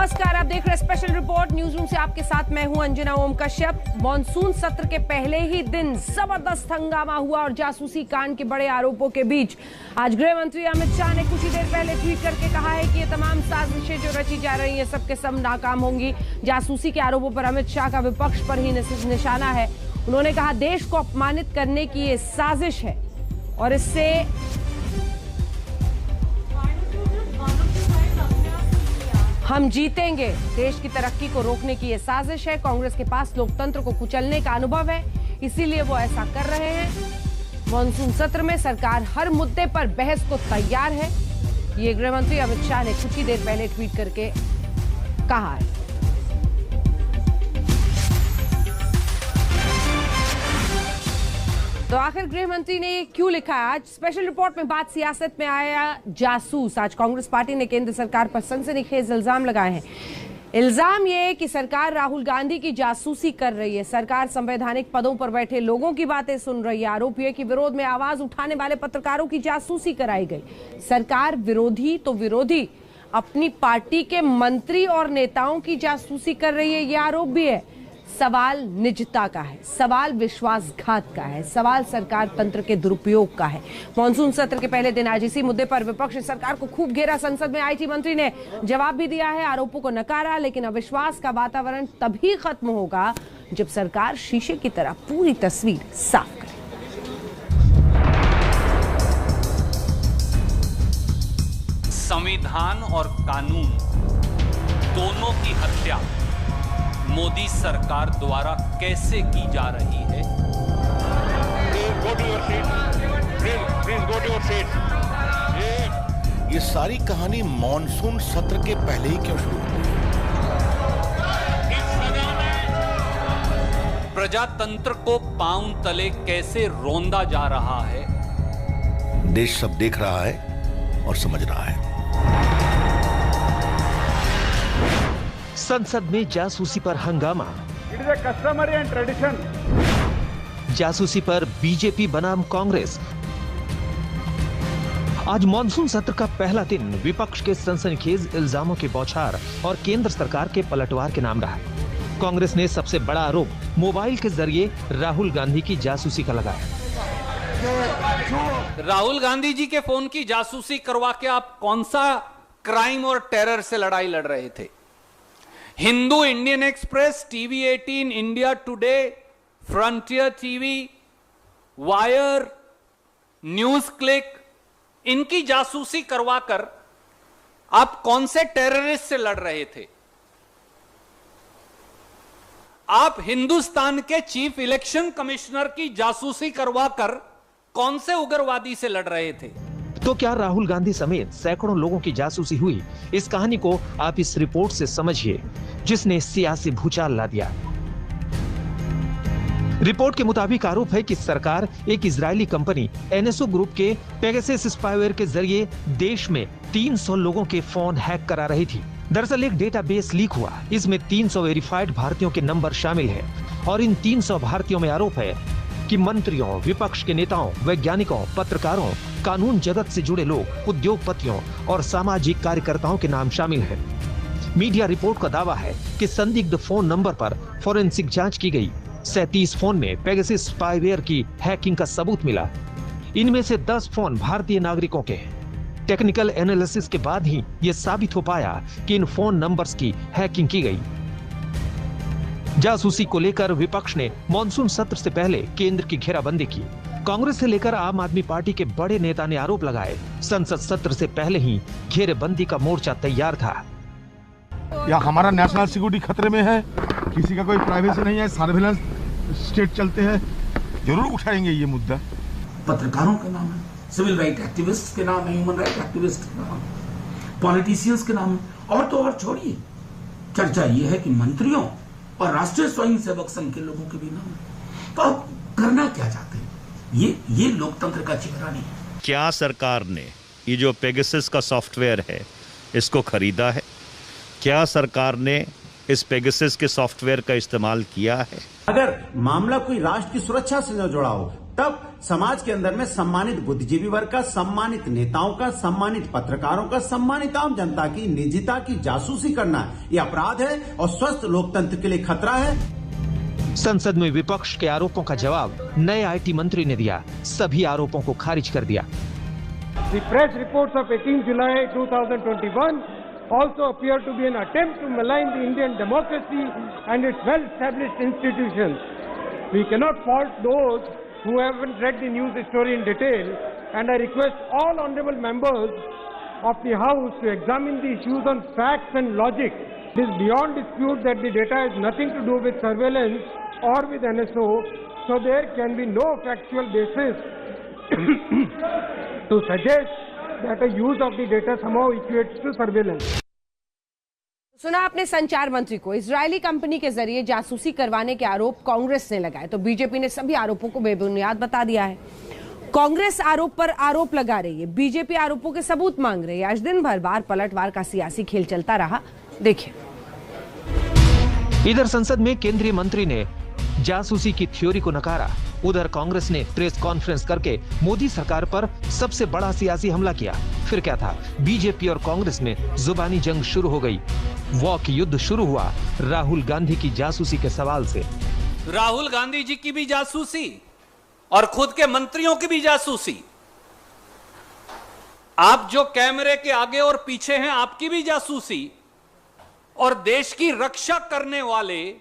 नमस्कार, आप देख रहे हैं स्पेशल रिपोर्ट न्यूज रूम से। आपके साथ मैं हूं अंजना ओम कश्यप। मॉनसून सत्र के पहले ही दिन जबरदस्त हंगामा हुआ और जासूसी कांड के बड़े आरोपों के बीच आज गृह मंत्री अमित शाह ने कुछ ही देर पहले ट्वीट करके कहा है कि ये तमाम साजिशें जो रची जा रही हैं सबके सब नाकाम होंगी। जासूसी के आरोपों पर अमित शाह का विपक्ष पर ही निशाना है। उन्होंने कहा देश को अपमानित करने की ये साजिश है और इससे हम जीतेंगे। देश की तरक्की को रोकने की यह साजिश है। कांग्रेस के पास लोकतंत्र को कुचलने का अनुभव है, इसीलिए वो ऐसा कर रहे हैं। मॉनसून सत्र में सरकार हर मुद्दे पर बहस को तैयार है, ये गृह मंत्री अमित शाह ने कुछ ही देर पहले ट्वीट करके कहा है। तो आखिर गृह मंत्री ने ये क्यों लिखा है? आज स्पेशल रिपोर्ट में बात सियासत में आया जासूस। आज कांग्रेस पार्टी ने केंद्र सरकार पर सनसनीखेज इल्जाम लगाए हैं। इल्जाम ये है कि सरकार राहुल गांधी की जासूसी कर रही है। सरकार संवैधानिक पदों पर बैठे लोगों की बातें सुन रही है। आरोप है कि विरोध में आवाज उठाने वाले पत्रकारों की जासूसी कराई गई। सरकार विरोधी तो विरोधी अपनी पार्टी के मंत्री और नेताओं की जासूसी कर रही है, ये आरोप भी है। सवाल निजता का है, सवाल विश्वासघात का है, सवाल सरकार तंत्र के दुरुपयोग का है। मॉनसून सत्र के पहले दिन आज इसी मुद्दे पर विपक्ष ने सरकार को खूब घेरा। संसद में आईटी मंत्री ने जवाब भी दिया है, आरोपों को नकारा, लेकिन अविश्वास का वातावरण तभी खत्म होगा जब सरकार शीशे की तरह पूरी तस्वीर साफ करे। संविधान और कानून दोनों की हत्या मोदी सरकार द्वारा कैसे की जा रही है? ये सारी कहानी मॉनसून सत्र के पहले ही क्यों शुरू हुई? प्रजातंत्र को पांव तले कैसे रौंदा जा रहा है? देश सब देख रहा है और समझ रहा है। संसद में जासूसी पर हंगामा। It is a customary and tradition. जासूसी पर बीजेपी बनाम कांग्रेस। आज मॉनसून सत्र का पहला दिन विपक्ष के सनसनीखेज इल्जामों के बौछार और केंद्र सरकार के पलटवार के नाम रहा। कांग्रेस ने सबसे बड़ा आरोप मोबाइल के जरिए राहुल गांधी की जासूसी का लगाया। राहुल गांधी जी के फोन की जासूसी करवा के आप कौन सा क्राइम और टेरर से लड़ाई लड़ रहे थे? Hindu, Indian express, TV 18, India today, frontier TV, wire, news click, इनकी जासूसी करवाकर आप कौन से टेररिस्ट से लड़ रहे थे? आप हिंदुस्तान के चीफ इलेक्शन कमिश्नर की जासूसी करवाकर कौन से उग्रवादी से लड़ रहे थे? तो क्या राहुल गांधी समेत सैकड़ों लोगों की जासूसी हुई? इस कहानी को आप इस रिपोर्ट से समझिए, जिसने सियासी भूचाल ला दिया। रिपोर्ट के मुताबिक आरोप है कि सरकार एक इजरायली कंपनी एनएसओ ग्रुप के पेगासस स्पाईवेयर के जरिए देश में 300 लोगों के फोन हैक करा रही थी। दरअसल एक डेटाबेस लीक हुआ, इसमें 300 वेरीफाइड भारतीयों के नंबर शामिल है और इन 300 भारतीयों में आरोप है कि मंत्रियों, विपक्ष के नेताओं, वैज्ञानिकों, पत्रकारों, कानून जगत से जुड़े लोग, उद्योगपतियों और सामाजिक कार्यकर्ताओं के नाम शामिल हैं। मीडिया रिपोर्ट का दावा है कि संदिग्ध फोन नंबर पर फोरेंसिक जांच की गई। 37 फोन में पेगासस स्पाईवेयर की हैकिंग का सबूत मिला। इनमें से 10 फोन भारतीय नागरिकों के हैं। टेक्निकल एनालिसिस के बाद ही यह साबित हो पाया कि इन फोन नंबर्स की हैकिंग की गई। जासूसी को लेकर विपक्ष ने मॉनसून सत्र से पहले केंद्र की घेराबंदी की। कांग्रेस से लेकर आम आदमी पार्टी के बड़े नेता ने आरोप लगाए, संसद सत्र से पहले ही घेरेबंदी का मोर्चा तैयार था। या हमारा नेशनल सिक्योरिटी खतरे में है, किसी का कोई प्राइवेसी नहीं है, सर्विलांस स्टेट चलते हैं, जरूर उठाएंगे ये मुद्दा। पत्रकारों के नाम है, सिविल राइट एक्टिविस्ट के नाम है, ह्यूमन राइट एक्टिविस्ट के नाम है, पॉलिटिशियंस के नाम है, और तो और छोड़िए, चर्चा ये है कि मंत्रियों और राष्ट्रीय स्वयंसेवक संघ के लोगों के भी नाम है। तो आप करना क्या चाहते हैं? ये लोकतंत्र का चेहरा नहीं है। क्या सरकार ने ये जो पेगासस का सॉफ्टवेयर है इसको खरीदा है? क्या सरकार ने इस पेगासस के सॉफ्टवेयर का इस्तेमाल किया है? अगर मामला कोई राष्ट्र की सुरक्षा से न जुड़ा हो तब समाज के अंदर में सम्मानित बुद्धिजीवी वर्ग का, सम्मानित नेताओं का, सम्मानित पत्रकारों का, सम्मानित आम जनता की निजता की जासूसी करना यह अपराध है और स्वस्थ लोकतंत्र के लिए खतरा है। संसद में विपक्ष के आरोपों का जवाब नए आईटी मंत्री ने दिया, सभी आरोपों को खारिज कर दिया। The press reports of 18 July 2021 also appear to be an attempt to malign the Indian democracy and its well-established institutions. We cannot fault those who haven't read the news story in detail, and I request all honorable members of the House to examine the issues on facts and logic. It is beyond dispute that the data has nothing to do with surveillance or with NSO, so there can be no factual basis to suggest that a use of the data somehow equates to surveillance. सुना आपने संचार मंत्री को Israeli company के जरिए जासूसी करवाने के आरोप कांग्रेस ने लगाए, तो बीजेपी ने सभी आरोपों को बेबुनियाद बता दिया है। कांग्रेस आरोप पर आरोप लगा रही है, बीजेपी आरोपों के सबूत मांग रही है। आज दिन भर बार पलटवार का सियासी खेल चलता रहा, देखिए। इधर संसद में केंद्रीय मंत्री ने जासूसी की थ्योरी को नकारा, उधर कांग्रेस ने प्रेस कॉन्फ्रेंस करके मोदी सरकार पर सबसे बड़ा सियासी हमला किया। फिर क्या था, बीजेपी और कांग्रेस में जुबानी जंग शुरू हो गई। वॉक युद्ध शुरू हुआ राहुल गांधी की जासूसी के सवाल से। राहुल गांधी जी की भी जासूसी और खुद के मंत्रियों की भी जासूसी। आप जो कैमरे के आगे और पीछे हैं, आपकी भी जासूसी, और देश की रक्षा करने वाले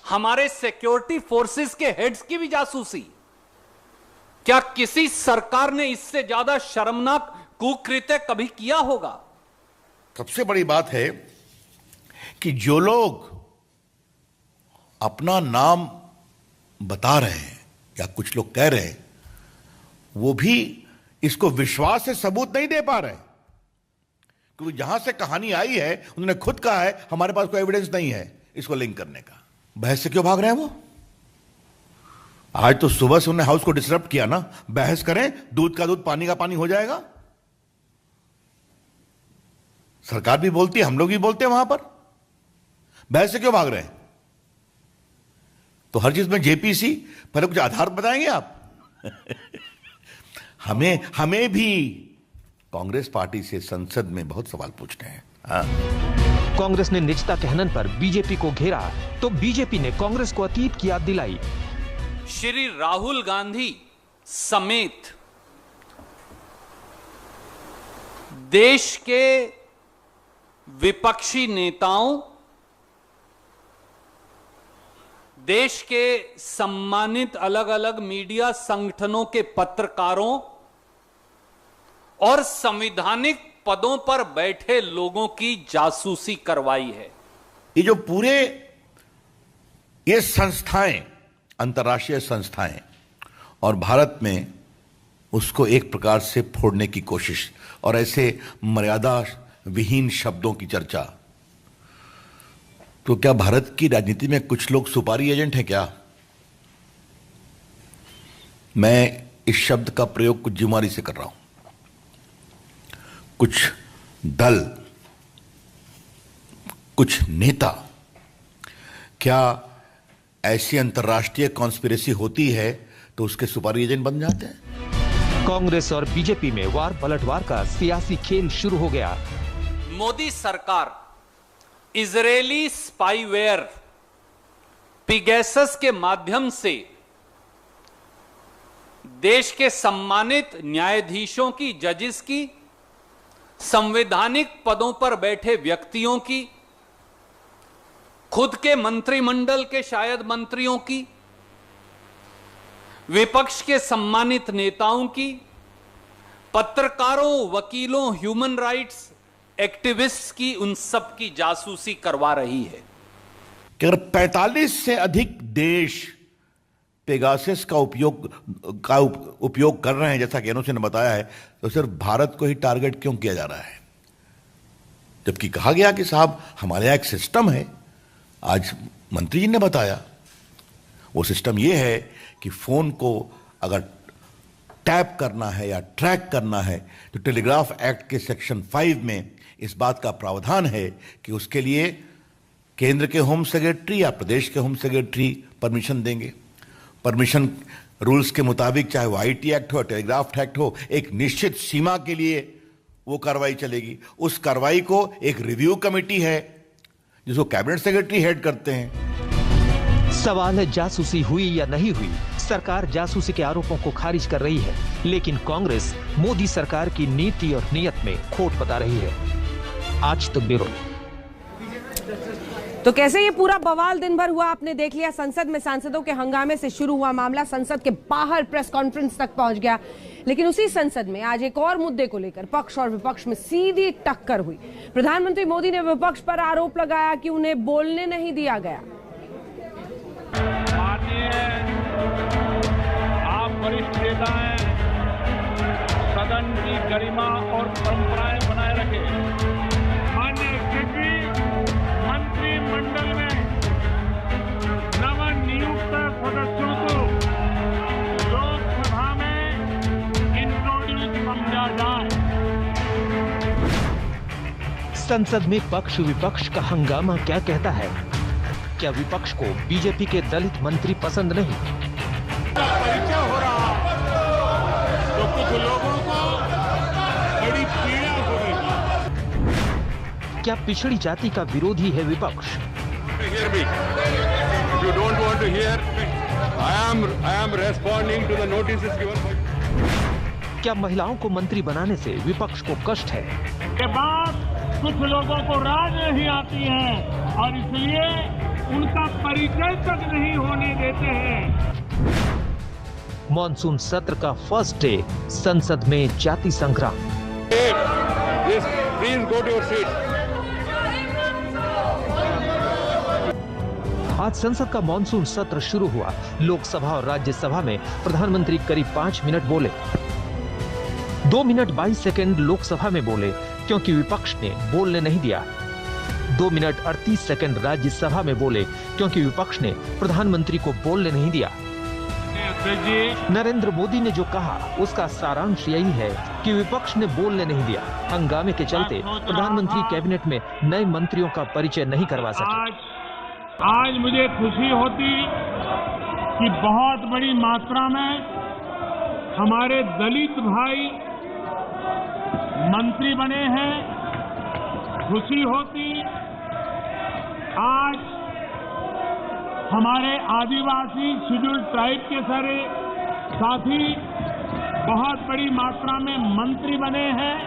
हमारे सिक्योरिटी फोर्सेस के हेड्स की भी जासूसी। क्या किसी सरकार ने इससे ज्यादा शर्मनाक कुकृत्य कभी किया होगा? सबसे बड़ी बात है कि जो लोग अपना नाम बता रहे हैं या कुछ लोग कह रहे हैं, वो भी इसको विश्वास से सबूत नहीं दे पा रहे, क्योंकि जहां से कहानी आई है उन्होंने खुद कहा है हमारे पास कोई एविडेंस नहीं है इसको लिंक करने का। बहस से क्यों भाग रहे हैं वो? आज तो सुबह से उन्होंने हाउस को डिस्टर्ब किया ना, बहस करें, दूध का दूध पानी का पानी हो जाएगा। सरकार भी बोलती है, हम लोग भी बोलते हैं, वहां पर बहस से क्यों भाग रहे हैं? तो हर चीज में जेपीसी, पहले कुछ आधार बताएंगे आप? हमें भी कांग्रेस पार्टी से संसद में बहुत सवाल पूछने हैं। कांग्रेस ने निजता के हनन पर बीजेपी को घेरा, तो बीजेपी ने कांग्रेस को अतीत की याद दिलाई। श्री राहुल गांधी समेत देश के विपक्षी नेताओं, देश के सम्मानित अलग अलग मीडिया संगठनों के पत्रकारों और संवैधानिक पदों पर बैठे लोगों की जासूसी करवाई है। ये जो पूरे ये संस्थाएं, अंतर्राष्ट्रीय संस्थाएं, और भारत में उसको एक प्रकार से फोड़ने की कोशिश और ऐसे मर्यादा विहीन शब्दों की चर्चा, तो क्या भारत की राजनीति में कुछ लोग सुपारी एजेंट हैं क्या? मैं इस शब्द का प्रयोग कुछ जिम्मेदारी से कर रहा हूं। कुछ दल, कुछ नेता, क्या ऐसी अंतर्राष्ट्रीय कॉन्स्पिरेसी होती है तो उसके सुपारी एजेंट बन जाते हैं? कांग्रेस और बीजेपी में वार पलटवार का सियासी खेल शुरू हो गया। मोदी सरकार इजरायली स्पाईवेयर पिगैसस के माध्यम से देश के सम्मानित न्यायाधीशों की, जजेस की, संवैधानिक पदों पर बैठे व्यक्तियों की, खुद के मंत्रिमंडल के शायद मंत्रियों की, विपक्ष के सम्मानित नेताओं की, पत्रकारों, वकीलों, ह्यूमन राइट्स एक्टिविस्ट की, उन सब की जासूसी करवा रही है। कि अगर 45 से अधिक देश पेगासस का उपयोग कर रहे हैं, जैसा कि एनओसी ने बताया है, तो सिर्फ भारत को ही टारगेट क्यों किया जा रहा है? जबकि कहा गया कि साहब हमारे यहां एक सिस्टम है। आज मंत्री जी ने बताया वो सिस्टम ये है कि फोन को अगर टैप करना है या ट्रैक करना है तो टेलीग्राफ एक्ट के सेक्शन 5 में इस बात का प्रावधान है कि उसके लिए केंद्र के होम सेक्रेटरी या प्रदेश के होम सेक्रेटरी परमिशन देंगे। परमिशन रूल्स के मुताबिक, चाहे वो IT एक्ट हो, टेलीग्राफ एक्ट हो, एक निश्चित सीमा के लिए वो कार्रवाई चलेगी। उस कार्रवाई को एक रिव्यू कमेटी है जिसको कैबिनेट सेक्रेटरी हेड करते हैं। सवाल है जासूसी हुई या नहीं हुई। सरकार जासूसी के आरोपों को खारिज कर रही है, लेकिन कांग्रेस मोदी सरकार की नीति और नीयत में खोट बता रही है। आज तक ब्यूरो। तो कैसे ये पूरा बवाल दिन भर हुआ आपने देख लिया। संसद में सांसदों के हंगामे से शुरू हुआ मामला संसद के बाहर प्रेस कॉन्फ्रेंस तक पहुंच गया, लेकिन उसी संसद में आज एक और मुद्दे को लेकर पक्ष और विपक्ष में सीधी टक्कर हुई। प्रधानमंत्री मोदी ने विपक्ष पर आरोप लगाया कि उन्हें बोलने नहीं दिया गया। आप वरिष्ठ नेता हैं, सदन की गरिमा और परंपराएं बनाए रखें। माननीय अध्यक्ष, मंत्रिमंडल में नवनियुक्त सदस्यों को लोकसभा में इंट्रोड्यूस समझा जाए। संसद में पक्ष विपक्ष का हंगामा क्या कहता है? क्या विपक्ष को बीजेपी के दलित मंत्री पसंद नहीं? परिचय हो रहा तो कुछ लोगों को बड़ी पीड़ा हो रही। क्या पिछड़ी जाति का विरोधी है विपक्ष? You don't want to hear? I am responding to the notices given by. क्या महिलाओं को मंत्री बनाने से विपक्ष को कष्ट है? के बाद कुछ लोगों को राज नहीं आती है और इसलिए उनका परिचय तक नहीं होने देते हैं। मॉनसून सत्र का फर्स्ट डे, संसद में जाति संग्राम। Please go to your seat. आज संसद का मॉनसून सत्र शुरू हुआ। लोकसभा और राज्यसभा में प्रधानमंत्री करीब 5 मिनट बोले। 2 मिनट 22 सेकंड लोकसभा में बोले क्योंकि विपक्ष ने बोलने नहीं दिया। 2 मिनट 38 सेकंड राज्यसभा में बोले क्योंकि विपक्ष ने प्रधानमंत्री को बोलने नहीं दिया। नरेंद्र मोदी ने जो कहा उसका सारांश यही है कि विपक्ष ने बोलने नहीं दिया। हंगामे के चलते प्रधानमंत्री कैबिनेट में नए मंत्रियों का परिचय नहीं करवा सके। आज मुझे खुशी होती कि बहुत बड़ी मात्रा में हमारे दलित भाई मंत्री बने हैं। खुशी होती आज हमारे आदिवासी शेड्यूल्ड ट्राइब के सारे साथी बहुत बड़ी मात्रा में मंत्री बने हैं।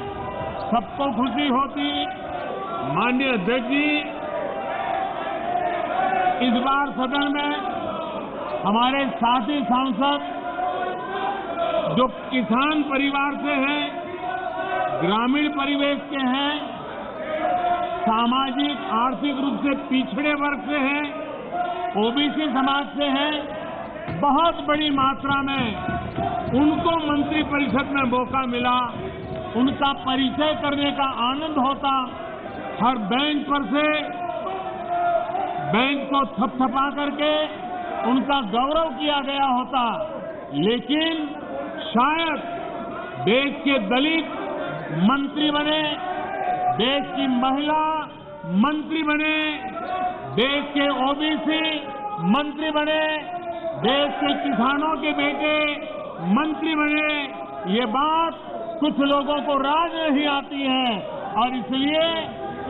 सबको खुशी होती। माननीय अध्यक्ष जी, इस बार सदन में हमारे साथी सांसद जो किसान परिवार से हैं, ग्रामीण परिवेश के हैं, सामाजिक आर्थिक रूप से पिछड़े वर्ग से हैं, ओबीसी समाज से हैं, बहुत बड़ी मात्रा में उनको मंत्री परिषद में मौका मिला। उनका परिचय करने का आनंद होता। हर बेंच पर से बेंच को थपथपा करके उनका गौरव किया गया होता, लेकिन शायद देश के दलित मंत्री बने, देश की महिला मंत्री बने, देश के ओबीसी मंत्री बने, देश के किसानों के बेटे मंत्री बने। ये बात कुछ लोगों को राज नहीं आती है और इसलिए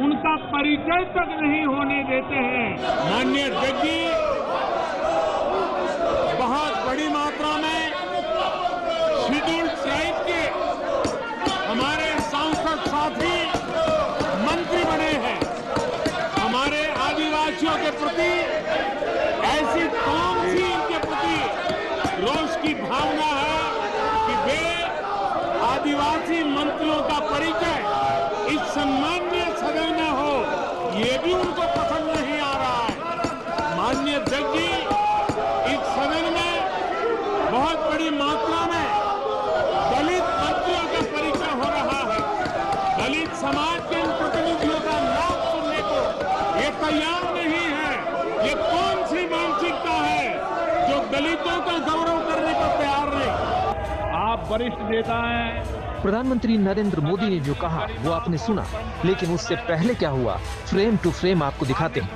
उनका परिचय तक नहीं होने देते हैं। माननीय अध्यक्ष जी, बहुत बड़ी मात्रा में शेड्यूल्ड ट्राइब के हमारे सांसद साथी मंत्री बने हैं। हमारे आदिवासियों के प्रति ऐसी कौन सी इनके प्रति रोष की भावना है कि वे आदिवासी मंत्रियों का परिचय इस सम्माननीय सदन में हो, ये भी उनको पसंद नहीं आ रहा है। माननीय अध्यक्ष जी, इस सदन में बहुत बड़ी मात्रा में दलित मंत्रियों का परिचय हो रहा है। दलित समाज के इन प्रतिनिधियों का नाम सुनने को ये तैयार नहीं है। ये कौन सी मानसिकता है जो दलितों का गौरव करने को तैयार नहीं? आप वरिष्ठ नेता हैं। प्रधानमंत्री नरेंद्र मोदी ने जो कहा वो आपने सुना, लेकिन उससे पहले क्या हुआ फ्रेम टू फ्रेम आपको दिखाते हैं।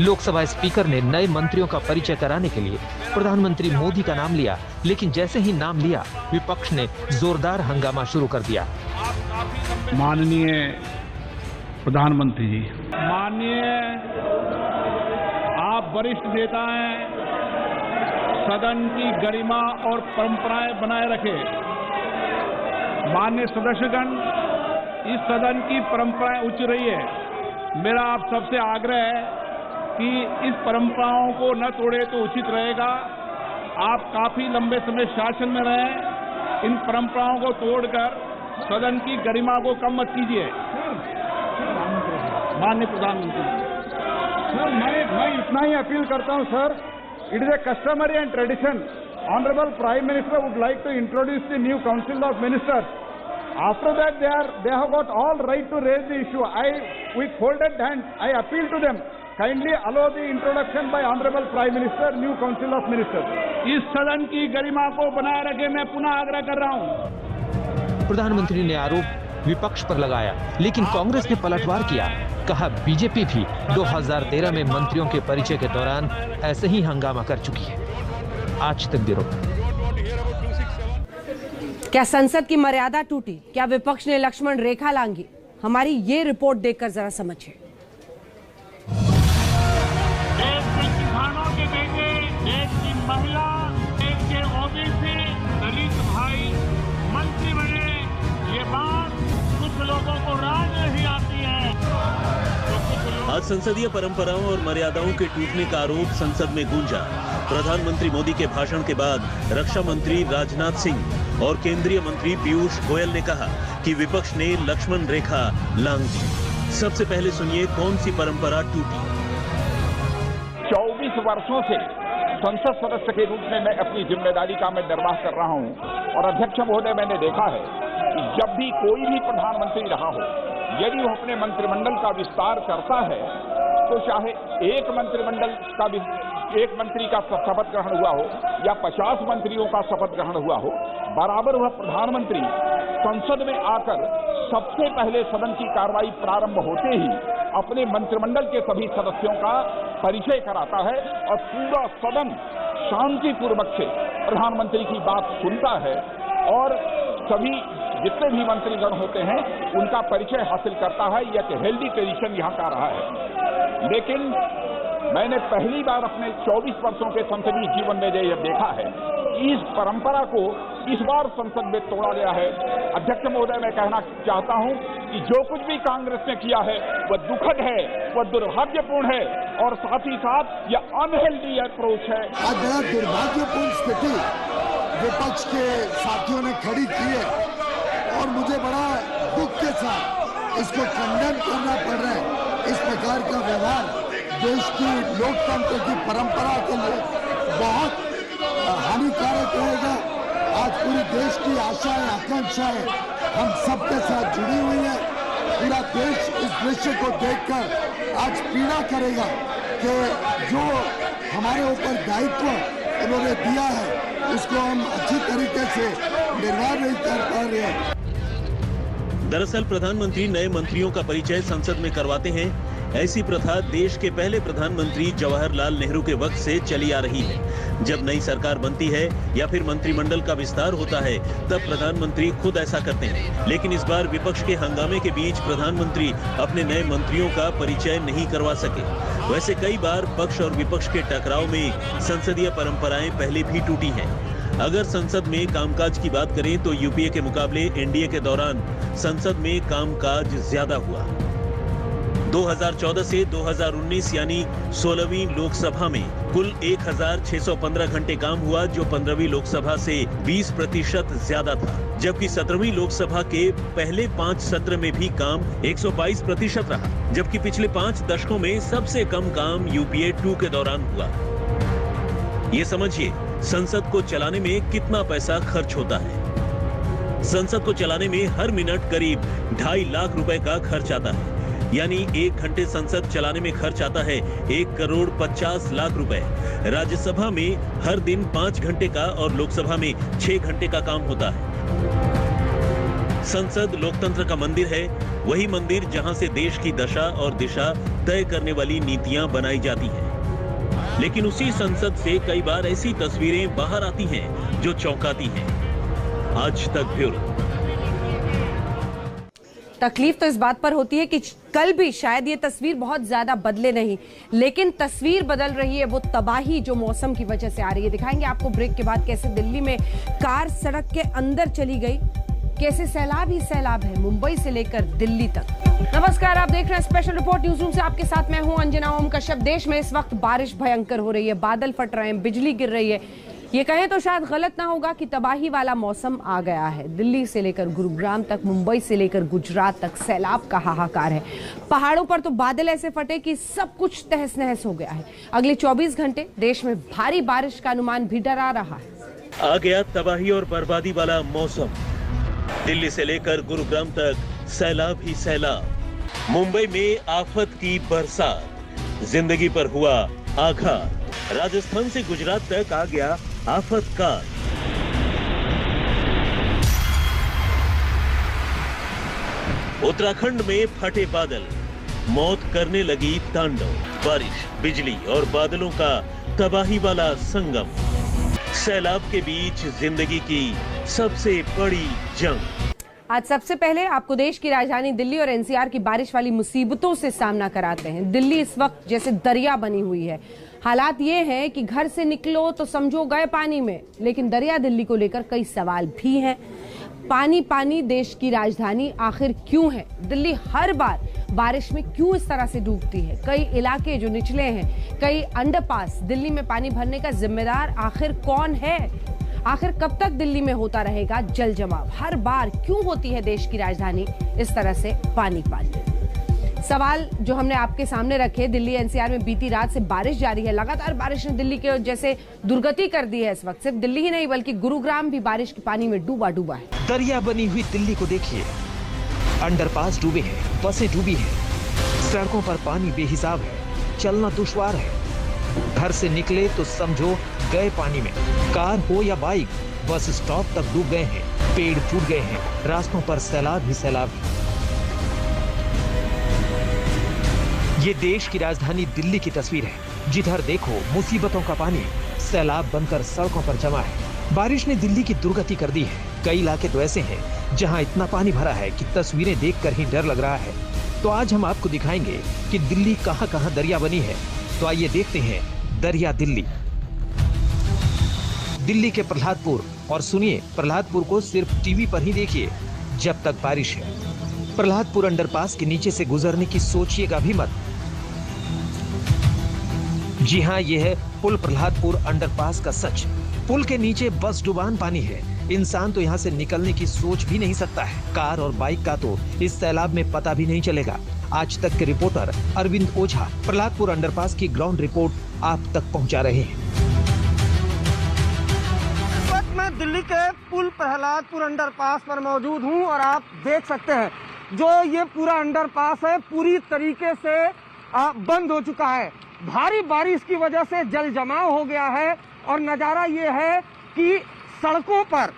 लोकसभा स्पीकर ने नए मंत्रियों का परिचय कराने के लिए प्रधानमंत्री मोदी का नाम लिया, लेकिन जैसे ही नाम लिया विपक्ष ने जोरदार हंगामा शुरू कर दिया। माननीय प्रधानमंत्री जी, माननीय आप वरिष्ठ नेता हैं, सदन की गरिमा और परंपराएं बनाए रखे। माननीय सदस्यगण, इस सदन की परंपराएं उच्च रही है। मेरा आप सबसे आग्रह है कि इस परंपराओं को न तोड़े तो उचित रहेगा। आप काफी लंबे समय शासन में रहे, इन परंपराओं को तोड़कर सदन की गरिमा को कम मत कीजिए। माननीय प्रधानमंत्री सर, मैं इतना ही अपील करता हूं sir, it is a customary and tradition. Honourable prime minister would like to introduce the new council of ministers. After that, they have got all right to raise the issue. With folded hands, I appeal to them. Kindly allow the introduction by Honorable Prime Minister, new Council of Ministers. इस सदन की गरिमा को बनाए रखे मैं पुनः आग्रह कर रहा हूं। प्रधानमंत्री ने आरोप विपक्ष पर लगाया, लेकिन कांग्रेस ने पलटवार किया। कहा बीजेपी भी 2013 में मंत्रियों के परिचय के दौरान ऐसे ही हंगामा कर चुकी है। आज तक ब्यूरो। क्या संसद की मर्यादा टूटी? क्या विपक्ष ने लक्ष्मण रेखा लांघी? हमारी ये रिपोर्ट देखकर जरा समझिए। देश के किसानों के बेटे, देश की महिला, देश के ओबीसी दलित भाई मंत्री बने, ये बात कुछ लोगों को राज नहीं आती है। आज संसदीय परंपराओं और मर्यादाओं के टूटने का आरोप संसद में गूंजा। प्रधानमंत्री मोदी के भाषण के बाद रक्षा मंत्री राजनाथ सिंह और केंद्रीय मंत्री पीयूष गोयल ने कहा कि विपक्ष ने लक्ष्मण रेखा लांघ दी। सबसे पहले सुनिए कौन सी परंपरा टूटी। 24 वर्षों से संसद सदस्य के रूप में मैं अपनी जिम्मेदारी का मैं निर्वाह कर रहा हूं और अध्यक्ष महोदय, मैंने देखा है कि जब भी कोई भी प्रधानमंत्री रहा हो, यदि वो अपने मंत्रिमंडल का विस्तार करता है तो चाहे एक मंत्री का शपथ ग्रहण हुआ हो या 50 मंत्रियों का शपथ ग्रहण हुआ हो, बराबर वह प्रधानमंत्री संसद में आकर सबसे पहले सदन की कार्रवाई प्रारंभ होते ही अपने मंत्रिमंडल के सभी सदस्यों का परिचय कराता है और पूरा सदन शांतिपूर्वक से प्रधानमंत्री की बात सुनता है और सभी जितने भी मंत्रीगण होते हैं उनका परिचय हासिल करता है। यह एक हेल्दी ट्रेडिशन यहाँ का रहा है। लेकिन मैंने पहली बार अपने 24 वर्षों के संसदीय जीवन में यह देखा है, इस परंपरा को इस बार संसद में तोड़ा गया है। अध्यक्ष महोदय, मैं कहना चाहता हूं कि जो कुछ भी कांग्रेस ने किया है वह दुखद है, वह दुर्भाग्यपूर्ण है और साथ ही साथ यह अनहेल्दी अप्रोच है। आज बड़ा दुर्भाग्यपूर्ण स्थिति विपक्ष के साथियों ने खड़ी की है और मुझे बड़ा दुख के साथ इसको कंडेम करना पड़ रहा है। इस प्रकार का व्यवहार देश की लोकतंत्र की परंपरा के लिए बहुत हानिकारक रहेगा। आज पूरे देश की आशाएं, आकांक्षाएं हम सबके साथ जुड़ी हुई है। पूरा देश इस दृश्य को देखकर आज पीड़ा करेगा कि जो हमारे ऊपर दायित्व उन्होंने दिया है उसको हम अच्छी तरीके से निर्वाह नहीं कर पा रहे हैं। दरअसल प्रधानमंत्री नए मंत्रियों का परिचय संसद में करवाते हैं। ऐसी प्रथा देश के पहले प्रधानमंत्री जवाहरलाल नेहरू के वक्त से चली आ रही है। जब नई सरकार बनती है या फिर मंत्रिमंडल का विस्तार होता है तब प्रधानमंत्री खुद ऐसा करते हैं। लेकिन इस बार विपक्ष के हंगामे के बीच प्रधानमंत्री अपने नए मंत्रियों का परिचय नहीं करवा सके। वैसे कई बार पक्ष और विपक्ष के टकराव में संसदीय परंपराएं पहले भी टूटी हैं। अगर संसद में कामकाज की बात करें तो यूपीए के मुकाबले एनडीए के दौरान संसद में कामकाज ज्यादा हुआ। 2014 से 2019 यानी 16वीं लोकसभा में कुल 1615 घंटे काम हुआ, जो 15वीं लोकसभा से 20% ज्यादा था। जबकि 17वीं लोकसभा के पहले 5 सत्र में भी काम 122% रहा। जबकि पिछले 5 दशकों में सबसे कम काम यूपीए 2 के दौरान हुआ। ये समझिए संसद को चलाने में कितना पैसा खर्च होता है। संसद को चलाने में हर मिनट करीब 2.5 लाख रुपए का खर्च आता है। यानी 1 घंटे संसद चलाने में खर्च आता है 1,50 लाख रुपए। राज्यसभा में हर दिन 5 घंटे का और लोकसभा में 6 घंटे का काम होता है। संसद लोकतंत्र का मंदिर है, वही मंदिर जहां से देश की दशा और दिशा तय करने वाली नीतियां बनाई जाती हैं। लेकिन उसी संसद से कई बार ऐसी तस्वीरें बाहर आती हैं जो चौंकाती हैं। आज तक ब्यूरो। तकलीफ तो इस बात पर होती है कि कल भी शायद ये तस्वीर बहुत ज्यादा बदले नहीं, लेकिन तस्वीर बदल रही है वो तबाही जो मौसम की वजह से आ रही है। दिखाएंगे आपको ब्रेक के बाद कैसे दिल्ली में कार सड़क के अंदर चली गई, कैसे सैलाब ही सैलाब है मुंबई से लेकर दिल्ली तक। नमस्कार, आप देख रहे हैं स्पेशल रिपोर्ट न्यूज रूम से। आपके साथ मैं हूं अंजना ओम कश्यप। देश में इस वक्त बारिश भयंकर हो रही है, बादल फट रहे हैं, बिजली गिर रही है। ये कहें तो शायद गलत ना होगा कि तबाही वाला मौसम आ गया है। दिल्ली से लेकर गुरुग्राम तक, मुंबई से लेकर गुजरात तक सैलाब का हाहाकार है। पहाड़ों पर तो बादल ऐसे फटे कि सब कुछ तहस नहस हो गया है। अगले 24 घंटे देश में भारी बारिश का अनुमान भी डरा रहा है। आ गया तबाही और बर्बादी वाला मौसम। दिल्ली से लेकर गुरुग्राम तक सैलाब ही सैलाब। मुंबई में आफत की बरसात, जिंदगी पर हुआ आघात। राजस्थान से गुजरात तक आ गया आफत का। उत्तराखंड में फटे बादल, मौत करने लगी तांडव। बारिश, बिजली और बादलों का तबाही वाला संगम। सैलाब के बीच जिंदगी की सबसे बड़ी जंग। आज सबसे पहले आपको देश की राजधानी दिल्ली और एनसीआर की बारिश वाली मुसीबतों से सामना कराते हैं। दिल्ली इस वक्त जैसे दरिया बनी हुई है। हालात ये हैं कि घर से निकलो तो समझो गए पानी में, लेकिन दरिया दिल्ली को लेकर कई सवाल भी हैं। पानी पानी देश की राजधानी आखिर क्यों है? दिल्ली हर बार बारिश में क्यों इस तरह से डूबती है? कई इलाके जो निचले हैं, कई अंडरपास, दिल्ली में पानी भरने का जिम्मेदार आखिर कौन है? आखिर कब तक दिल्ली में होता रहेगा जल जमाव? हर बार क्यों होती है देश की राजधानी इस तरह से पानी पानी? सवाल जो हमने आपके सामने रखे। दिल्ली एनसीआर में बीती रात से बारिश जारी है। लगातार बारिश ने दिल्ली के जैसे दुर्गति कर दी है। इस वक्त सिर्फ दिल्ली ही नहीं बल्कि गुरुग्राम भी बारिश के पानी में डूबा डूबा है। दरिया बनी हुई दिल्ली को देखिए, अंडरपास डूबे हैं, बसें डूबी हैं, सड़कों पर पानी बेहिसाब है, चलना दुश्वार है। घर से निकले तो समझो गए पानी में। कार हो या बाइक, बस स्टॉप तक डूब गए हैं, पेड़ टूट गए हैं, रास्तों पर सैलाब ही सैलाब। ये देश की राजधानी दिल्ली की तस्वीर है। जिधर देखो मुसीबतों का पानी सैलाब बनकर सड़कों पर जमा है। बारिश ने दिल्ली की दुर्गति कर दी है। कई इलाके तो ऐसे हैं जहां इतना पानी भरा है कि तस्वीरें देखकर ही डर लग रहा है। तो आज हम आपको दिखाएंगे कि दिल्ली कहां-कहां दरिया बनी है। तो आइए देखते हैं दरिया दिल्ली। दिल्ली के प्रहलादपुर, और सुनिए, प्रहलादपुर को सिर्फ टीवी पर ही देखिए जब तक बारिश है। प्रहलादपुर अंडरपास के नीचे से गुजरने की सोचिएगा भी मत। जी हाँ, ये है पुल प्रहलादपुर अंडरपास का सच। पुल के नीचे बस डुबान पानी है। इंसान तो यहाँ से निकलने की सोच भी नहीं सकता है। कार और बाइक का तो इस सैलाब में पता भी नहीं चलेगा। आज तक के रिपोर्टर अरविंद ओझा प्रहलादपुर अंडरपास की ग्राउंड रिपोर्ट आप तक पहुँचा रहे हैं। मैं दिल्ली के पुल प्रहलादपुर अंडरपास पर मौजूद हूँ और आप देख सकते हैं जो ये पूरा अंडरपास है पूरी तरीके से बंद हो चुका है। भारी बारिश की वजह से जल जमाव हो गया है और नज़ारा ये है कि सड़कों पर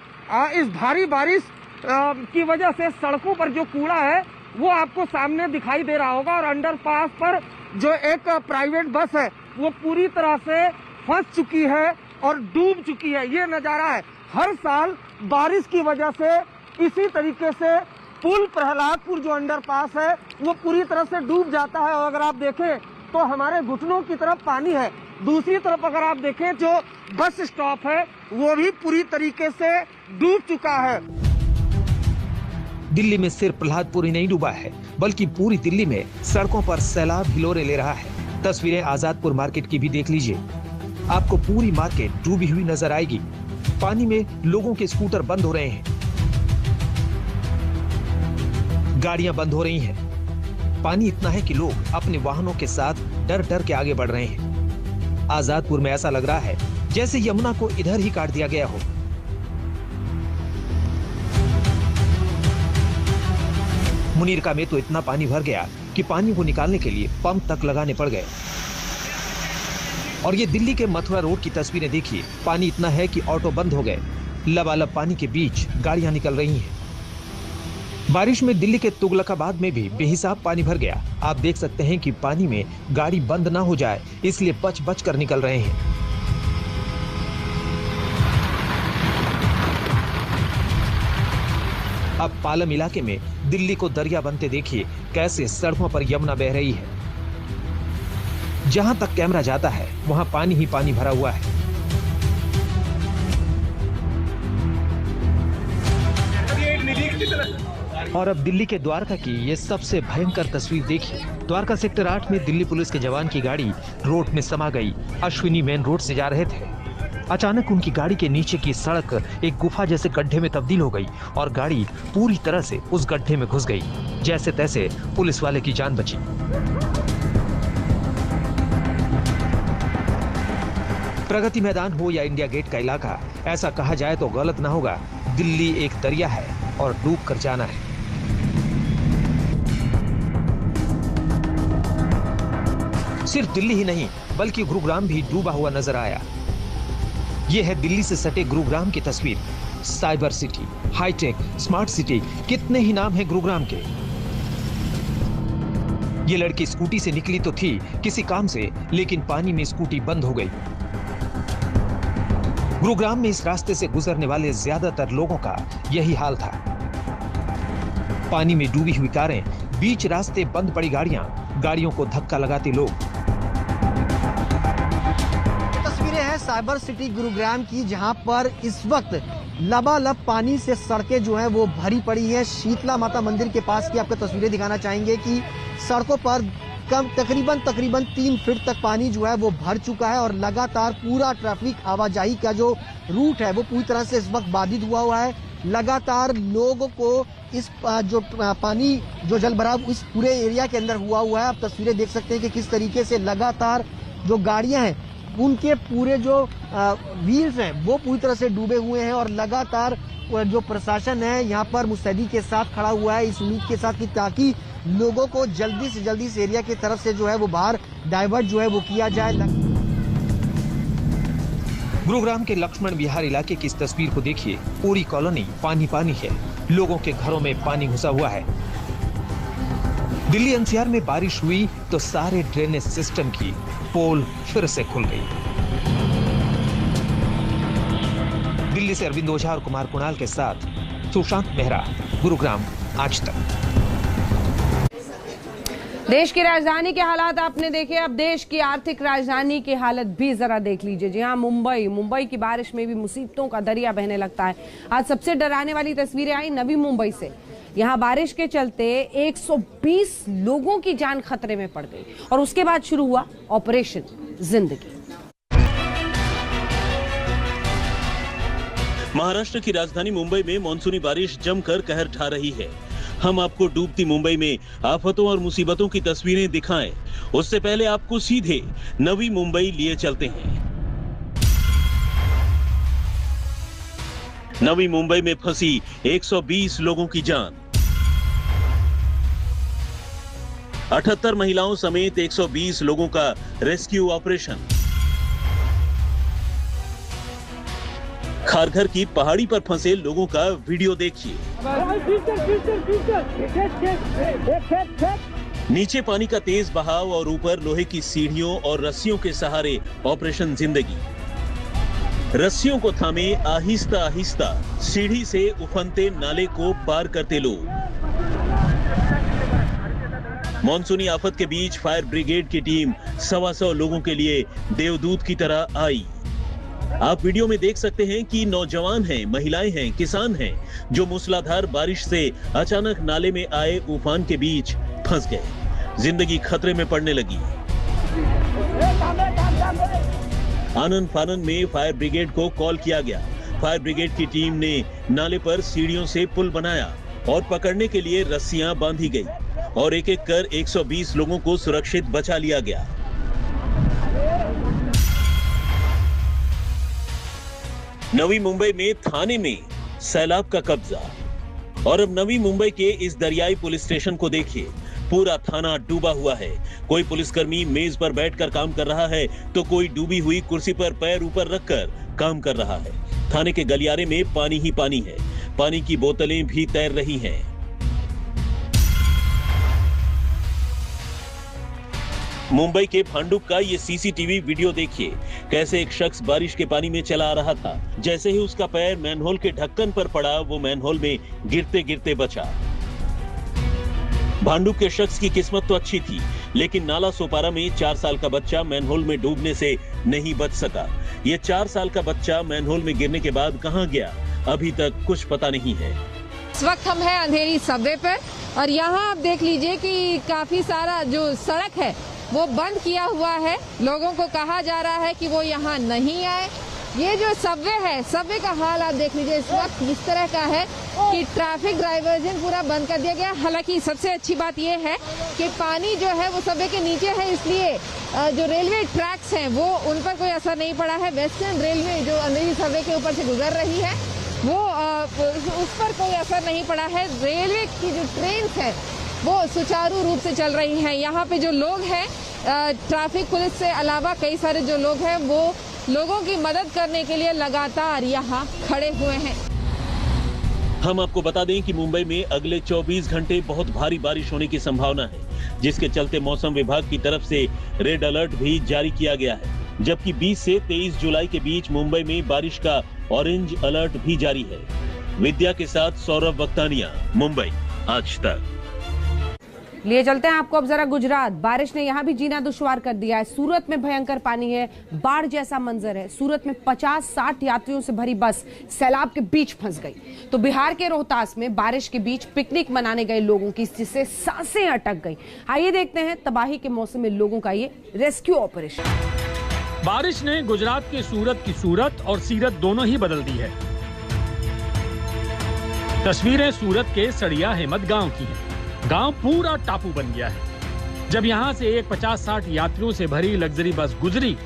इस भारी बारिश की वजह से सड़कों पर जो कूड़ा है वो आपको सामने दिखाई दे रहा होगा। और अंडरपास पर जो एक प्राइवेट बस है वो पूरी तरह से फंस चुकी है और डूब चुकी है। ये नज़ारा है। हर साल बारिश की वजह से इसी तरीके से पुल प्रहलादपुर जो अंडरपास है वो पूरी तरह से डूब जाता है। और अगर आप देखें तो हमारे घुटनों की तरफ पानी है। दूसरी तरफ अगर आप देखें जो बस स्टॉप है वो भी पूरी तरीके से डूब चुका है। दिल्ली में सिर्फ प्रहलादपुर ही नहीं डूबा है बल्कि पूरी दिल्ली में सड़कों पर सैलाब हिलोरे ले रहा है। तस्वीरें आजादपुर मार्केट की भी देख लीजिए, आपको पूरी मार्केट डूबी हुई नजर आएगी। पानी में लोगों के स्कूटर बंद हो रहे हैं, गाड़ियां बंद हो रही हैं। पानी इतना है कि लोग अपने वाहनों के साथ डर डर के आगे बढ़ रहे हैं। आजादपुर में ऐसा लग रहा है जैसे यमुना को इधर ही काट दिया गया हो। मुनीरका में तो इतना पानी भर गया कि पानी को निकालने के लिए पंप तक लगाने पड़ गए। और ये दिल्ली के मथुरा रोड की तस्वीरें देखिए, पानी इतना है कि ऑटो बंद हो गए। लबालब पानी के बीच गाड़ियां निकल रही हैं। बारिश में दिल्ली के तुगलकाबाद में भी बेहिसाब पानी भर गया। आप देख सकते हैं कि पानी में गाड़ी बंद ना हो जाए, इसलिए बच बच कर निकल रहे हैं। अब पालम इलाके में दिल्ली को दरिया बनते देखिए कैसे सड़कों पर यमुना बह रही है। जहां तक कैमरा जाता है वहां पानी ही पानी भरा हुआ है। और अब दिल्ली के द्वारका की ये सबसे भयंकर तस्वीर देखिए। द्वारका सेक्टर 8 में दिल्ली पुलिस के जवान की गाड़ी रोड में समा गई। अश्विनी मेन रोड से जा रहे थे, अचानक उनकी गाड़ी के नीचे की सड़क एक गुफा जैसे गड्ढे में तब्दील हो गई और गाड़ी पूरी तरह से उस गड्ढे में घुस गई। जैसे तैसे पुलिस वाले की जान बची। प्रगति मैदान हो या इंडिया गेट का इलाका, ऐसा कहा जाए तो गलत ना होगा। दिल्ली एक दरिया है और डूब कर जाना है। सिर्फ दिल्ली ही नहीं बल्कि गुरुग्राम भी डूबा हुआ नजर आया। यह है दिल्ली से सटे गुरुग्राम की तस्वीर। Cyber city, hi tech, smart city, कितने ही नाम हैं गुरुग्राम के। ये लड़की स्कूटी से निकली तो थी किसी काम से, लेकिन पानी में स्कूटी बंद हो गई। गुरुग्राम में इस रास्ते से गुजरने वाले ज्यादातर लोगों का यही हाल था। पानी में डूबी हुई कारें, बीच रास्ते बंद पड़ी गाड़ियां, गाड़ियों को धक्का लगाते लोग। तस्वीरें हैं साइबर सिटी गुरुग्राम की, जहां पर इस वक्त लबालब पानी से सड़कें जो हैं वो भरी पड़ी हैं। शीतला माता मंदिर के पास की आपको तस्वीरें दिखाना चाहेंगे कि सड़कों पर तकरीबन 3 फीट तक पानी जो है वो भर चुका है और लगातार पूरा ट्रैफिक आवाजाही का जो रूट है वो पूरी तरह से इस वक्त बाधित हुआ है। लगातार लोगों को इस जो पानी जो जल भराव इस पूरे एरिया के अंदर हुआ है। आप तस्वीरें देख सकते हैं कि किस तरीके से लगातार जो गाड़ियां हैं उनके पूरे जो व्हील्स हैं वो पूरी तरह से डूबे हुए हैं और लगातार जो प्रशासन है यहाँ पर मुस्तैदी के साथ खड़ा हुआ है, इस उम्मीद के साथ कि ताकि लोगों को जल्दी से जल्दी इस एरिया की तरफ से जो है वो बाहर डाइवर्ट जो है वो किया जाए। गुरुग्राम के लक्ष्मण विहार इलाके की इस तस्वीर को देखिए। पूरी कॉलोनी पानी पानी है, लोगों के घरों में पानी घुसा हुआ है। दिल्ली एनसीआर में बारिश हुई तो सारे ड्रेनेज सिस्टम की पोल फिर से खुल गई। दिल्ली से अरविंद ओझा और कुमार कुणाल के साथ सुशांत मेहरा, गुरुग्राम, आज तक। देश की राजधानी के हालात आपने देखे, अब देश की आर्थिक राजधानी की हालत भी जरा देख लीजिए। जी हाँ, मुंबई की बारिश में भी मुसीबतों का दरिया बहने लगता है। आज सबसे डराने वाली तस्वीरें आई नवी मुंबई से। यहाँ बारिश के चलते 120 लोगों की जान खतरे में पड़ गई और उसके बाद शुरू हुआ ऑपरेशन जिंदगी। महाराष्ट्र की राजधानी मुंबई में मानसूनी बारिश जमकर कहर ढा रही है। हम आपको डूबती मुंबई में आफतों और मुसीबतों की तस्वीरें दिखाएं, उससे पहले आपको सीधे नवी मुंबई लिए चलते हैं। नवी मुंबई में फंसी 120 लोगों की जान। 78 महिलाओं समेत 120 लोगों का रेस्क्यू ऑपरेशन। खारघर की पहाड़ी पर फंसे लोगों का वीडियो देखिए। नीचे पानी का तेज बहाव और ऊपर लोहे की सीढ़ियों और रस्सियों के सहारे ऑपरेशन जिंदगी। रस्सियों को थामे आहिस्ता आहिस्ता सीढ़ी से उफनते नाले को पार करते लोग। मॉनसूनी आफत के बीच फायर ब्रिगेड की टीम 125 लोगों के लिए देवदूत की तरह आई। आप वीडियो में देख सकते हैं कि नौजवान हैं, महिलाएं हैं, किसान हैं, जो मूसलाधार बारिश से अचानक नाले में आए उफान के बीच फंस गए। जिंदगी खतरे में पड़ने लगी। आनन फानन में फायर ब्रिगेड को कॉल किया गया। फायर ब्रिगेड की टीम ने नाले पर सीढ़ियों से पुल बनाया और पकड़ने के लिए रस्सियां बांधी गई और एक एक कर 120 लोगों को सुरक्षित बचा लिया गया। नवी मुंबई में थाने में सैलाब का कब्जा। और अब नवी मुंबई के इस दरियाई पुलिस स्टेशन को देखिए। पूरा थाना डूबा हुआ है। कोई पुलिसकर्मी मेज पर बैठकर काम कर रहा है तो कोई डूबी हुई कुर्सी पर पैर ऊपर रखकर काम कर रहा है। थाने के गलियारे में पानी ही पानी है। पानी की बोतलें भी तैर रही हैं। मुंबई के भांडुप का ये सीसीटीवी वीडियो देखिए, कैसे एक शख्स बारिश के पानी में चला आ रहा था। जैसे ही उसका पैर मैनहोल के ढक्कन पर पड़ा, वो मैनहोल में गिरते गिरते बचा। भांडुप के शख्स की किस्मत तो अच्छी थी, लेकिन नाला सोपारा में 4 साल का बच्चा मैनहोल में डूबने से नहीं बच सका। ये 4 साल का बच्चा मैनहोल में गिरने के बाद कहां गया, अभी तक कुछ पता नहीं है। इस वक्त हम हैं अंधेरी सबवे पर और यहाँ आप देख लीजिए कि काफी सारा जो सड़क है वो बंद किया हुआ है। लोगों को कहा जा रहा है कि वो यहाँ नहीं आए। ये जो सबवे है, सबवे का हाल आप देख लीजिए इस वक्त इस तरह का है कि ट्रैफिक डाइवर्जन पूरा बंद कर दिया गया। हालांकि सबसे अच्छी बात ये है कि पानी जो है वो सबवे के नीचे है, इसलिए जो रेलवे ट्रैक्स हैं वो उन पर कोई असर नहीं पड़ा है। वेस्टर्न रेलवे जो अंधेरी सबवे के ऊपर से गुजर रही है वो उस पर कोई असर नहीं पड़ा है। रेलवे की जो ट्रेन है वो सुचारू रूप से चल रही हैं। यहाँ पे जो लोग हैं, ट्रैफिक पुलिस से अलावा कई सारे जो लोग हैं वो लोगों की मदद करने के लिए लगातार यहाँ खड़े हुए हैं। हम आपको बता दें कि मुंबई में अगले 24 घंटे बहुत भारी बारिश होने की संभावना है, जिसके चलते मौसम विभाग की तरफ से रेड अलर्ट भी जारी किया गया है। जबकि 20 से 23 जुलाई के बीच मुंबई में बारिश का ऑरेंज अलर्ट भी जारी है। विद्या के साथ सौरभ वक्तानिया, मुंबई आज तक। लिए चलते हैं आपको अब जरा गुजरात। बारिश ने यहां भी जीना दुश्वार कर दिया है। सूरत में भयंकर पानी है, बाढ़ जैसा मंजर है। सूरत में 50-60 यात्रियों से भरी बस सैलाब के बीच फंस गई। तो बिहार के रोहतास में बारिश के बीच पिकनिक मनाने गए लोगों की जिससे सांसें अटक गई। आइए देखते हैं तबाही के मौसम में लोगों का ये रेस्क्यू ऑपरेशन। बारिश ने गुजरात के सूरत की सूरत और सीरत दोनों ही बदल दी है। तस्वीरें सूरत के सड़िया हेमत गांव की हैं। गांव पूरा टापू बन गया है। जब यहां से एक 50-60 यात्रियों से भरी लग्जरी बस गुजरी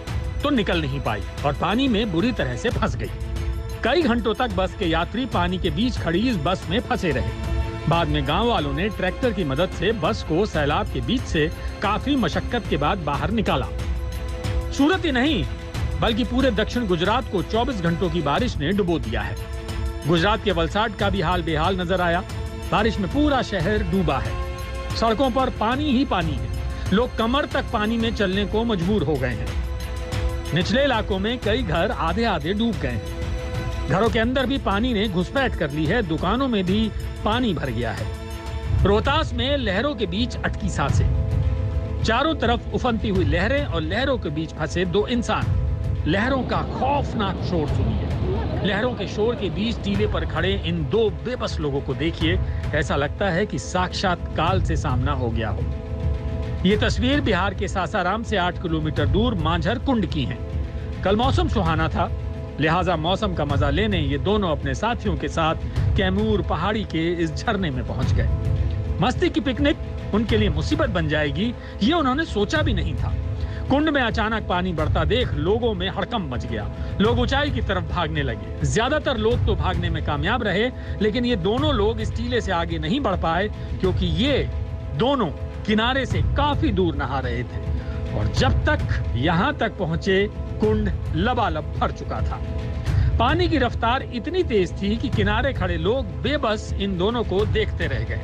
तो निकल नहीं पाई और पानी में बुरी तरह से फंस गई। कई घंटों तक बस के यात्री पानी के बीच खड़ी इस बस में फंसे रहे। बाद में गांव वालों ने ट्रैक्टर की मदद से बस को सैलाब के बीच से काफी मशक्कत के बाद बाहर निकाला। सूरत ही नहीं बल्कि पूरे दक्षिण गुजरात को 24 घंटों की बारिश ने डुबो दिया है। गुजरात के वलसाड का भी हाल बेहाल नजर आया। बारिश में पूरा शहर डूबा है। सड़कों पर पानी ही पानी है। लोग कमर तक पानी में चलने को मजबूर हो गए हैं। निचले इलाकों में कई घर आधे आधे डूब गए हैं। घरों के अंदर भी पानी ने घुसपैठ कर ली है। दुकानों में भी पानी भर गया है। रोहतास में लहरों के बीच अटकी सांसें। चारों तरफ उफनती हुई लहरें और लहरों के बीच फंसे 2 इंसान। लहरों का खौफनाक शोर सुनिए। लहरों के शोर के बीच टीले पर खड़े इन 2 बेबस लोगों को देखिए। ऐसा लगता है कि साक्षात काल से सामना हो गया हो। ये तस्वीर बिहार के सासाराम से 8 किलोमीटर दूर मांझर कुंड की है। कल मौसम सुहाना था, लिहाजा मौसम का मजा लेने ये दोनों अपने साथियों के साथ कैमूर पहाड़ी के इस झरने में पहुंच गए। मस्ती की पिकनिक उनके लिए मुसीबत बन जाएगी ये उन्होंने सोचा भी नहीं था। कुंड में अचानक पानी बढ़ता देख लोगों में हड़कंप मच गया। लोग ऊंचाई की तरफ भागने लगे। ज्यादातर लोग तो भागने में कामयाब रहे, लेकिन ये दोनों लोग इस टीले से आगे नहीं बढ़ पाए क्योंकि ये दोनों किनारे से काफी दूर नहा रहे थे और जब तक यहाँ तक पहुंचे कुंड लबालब भर चुका था। पानी की रफ्तार इतनी तेज थी कि किनारे खड़े लोग बेबस इन दोनों को देखते रह गए।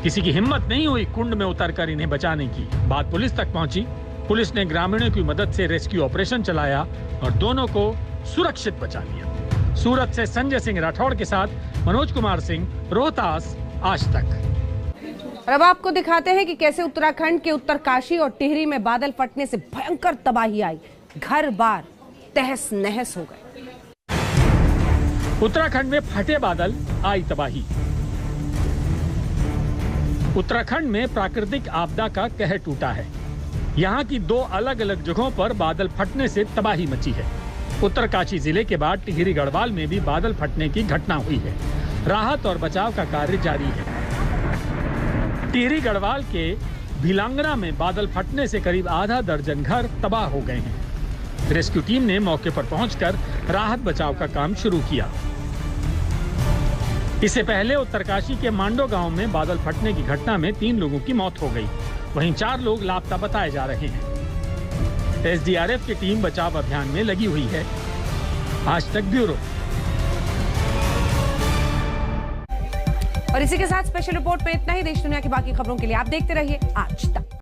किसी की हिम्मत नहीं हुई कुंड में उतरकर इन्हें बचाने की। बात पुलिस तक पहुंची। पुलिस ने ग्रामीणों की मदद से रेस्क्यू ऑपरेशन चलाया और दोनों को सुरक्षित बचा लिया। सूरत से संजय सिंह राठौड़ के साथ मनोज कुमार सिंह, रोहतास आज तक। और अब आपको दिखाते हैं कि कैसे उत्तराखंड के उत्तरकाशी और टिहरी में बादल फटने से भयंकर तबाही आई। घर बार तहस नहस हो गए। उत्तराखंड में फटे बादल, आई तबाही। उत्तराखंड में प्राकृतिक आपदा का कहर टूटा है। यहाँ की 2 अलग अलग जगहों पर बादल फटने से तबाही मची है। उत्तरकाशी जिले के बाद टिहरी गढ़वाल में भी बादल फटने की घटना हुई है। राहत और बचाव का कार्य जारी है। टिहरी गढ़वाल के भिलांगना में बादल फटने से करीब आधा दर्जन घर तबाह हो गए हैं। रेस्क्यू टीम ने मौके पर पहुंचकर राहत बचाव का काम शुरू किया। इससे पहले उत्तरकाशी के मांडो गांव में बादल फटने की घटना में 3 लोगों की मौत हो गई। वहीं 4 लोग लापता बताए जा रहे हैं। एसडीआरएफ की टीम बचाव अभियान में लगी हुई है। आज तक ब्यूरो। और इसी के साथ स्पेशल रिपोर्ट में इतना ही। देश दुनिया की बाकी खबरों के लिए आप देखते रहिए आज तक।